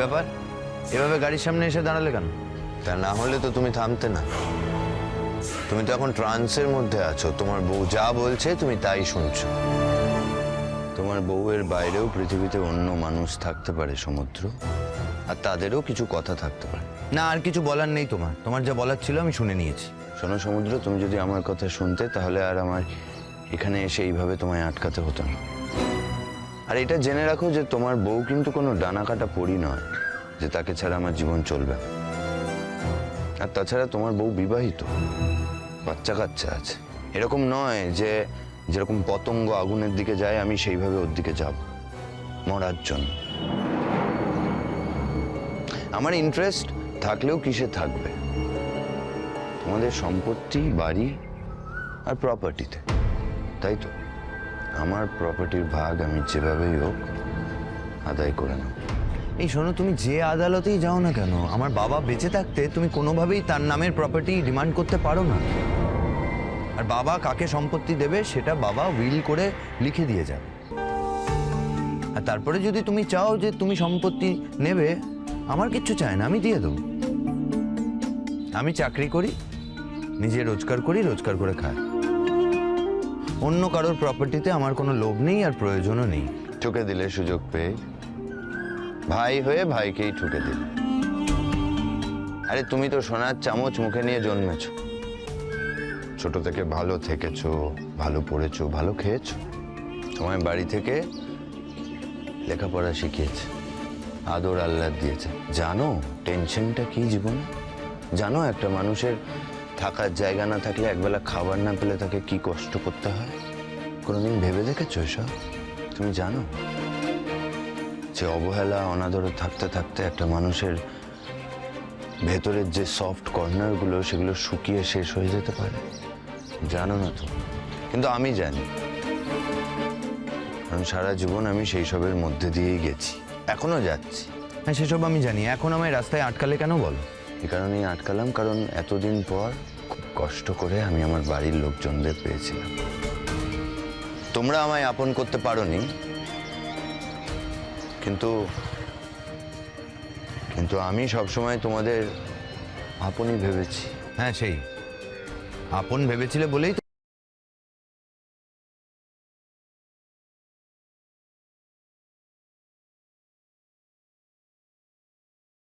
ব্যাপার, এভাবে গাড়ির সামনে এসে দাঁড়ালে কেন? তা না হলে তো তুমি থামতে না। তুমি তো এখন ট্রান্সের মধ্যে আছো, তোমার বউ যা বলছে তুমি তাই শুনছো। তোমার বউয়ের বাইরেও পৃথিবীতে অন্য মানুষ থাকতে পারে সমুদ্র, আর তাদেরও কিছু কথা থাকতে পারে। না, আর কিছু বলার নেই তোমার, তোমার যা বলার ছিল আমি শুনে নিয়েছি। শোনো সমুদ্র, তুমি যদি আমার কথা শুনতে তাহলে আর আমার এখানে এসে এইভাবে তোমায় আটকাতে হতো না। আর এটা জেনে রাখো যে তোমার বউ কিন্তু কোনো ডানা কাটা পরি নয় যে তাকে ছাড়া আমার জীবন চলবে। আর তাছাড়া তোমার বউ বিবাহিত, বাচ্চা কাচ্চা আছে। এরকম নয় যে যেরকম পতঙ্গ আগুনের দিকে যায় আমি সেইভাবে ওর দিকে যাব মরার জন্য। আমার ইন্টারেস্ট থাকলেও কিসে থাকবে? তোমাদের সম্পত্তি, বাড়ি আর প্রপার্টিতে, তাই তো? আমার প্রপার্টির ভাগ আমি যেভাবেই হোক আদায় করে নেব। এই শোনো, তুমি যে আদালতেই যাও না কেন, আমার বাবা বেঁচে থাকতে তুমি কোনোভাবেই তার নামের প্রপার্টি ডিমান্ড করতে পারো না। আর বাবা কাকে সম্পত্তি দেবে সেটা বাবা উইল করে লিখে দিয়ে যাবে। আর তারপরে যদি তুমি চাও যে তুমি সম্পত্তি নেবে, আমার কিচ্ছু চাই না, আমি দিয়ে দেবো। আমি চাকরি করি, নিজে রোজগার করি, রোজগার করে খাই। অন্য কারোর প্রপার্টিতে আমার কোনো লোভ নেই আর প্রয়োজনও নেই। ঠুকে দিলে সুযোগ পেয়ে, ভাই হয়ে ভাইকেই ঠুকে দিলে। আরে তুমি তো সোনার চামচ মুখে নিয়ে জন্মেছো, ছোট থেকে ভালো থেকেছো, ভালো পড়েছো, ভালো খেয়েছো। তোমায় বাড়ি থেকে লেখাপড়া শিখিয়েছে, আদর আহ্লাদ দিয়েছে। জানো টেনশনটা কি জীবনে? জানো একটা মানুষের থাকার জায়গা না থাকলে, একবেলা খাবার না পেলে তাকে কি কষ্ট করতে হয়? কোনোদিন ভেবে দেখেছো এসব? তুমি জানো যে অবহেলা, অনাদরে থাকতে থাকতে একটা মানুষের ভেতরের যে সফট কর্নারগুলো সেগুলো শুকিয়ে শেষ হয়ে যেতে পারে? জানো না তো, কিন্তু আমি জানি, কারণ সারা জীবন আমি সেই সবের মধ্যে দিয়েই গেছি, এখনো যাচ্ছি। হ্যাঁ, সেসব আমি জানি। এখন আমায় রাস্তায় আটকালে কেন বলো? এ কারণেই আটকালাম, কারণ এতদিন পর খুব কষ্ট করে আমি আমার বাড়ির লোকজনদের পেয়েছিলাম। তোমরা আমায় আপন করতে পারোনি, কিন্তু কিন্তু আমি সবসময় তোমাদের আপনই ভেবেছি। হ্যাঁ, সেই আপন ভেবেছিলে বলেই তো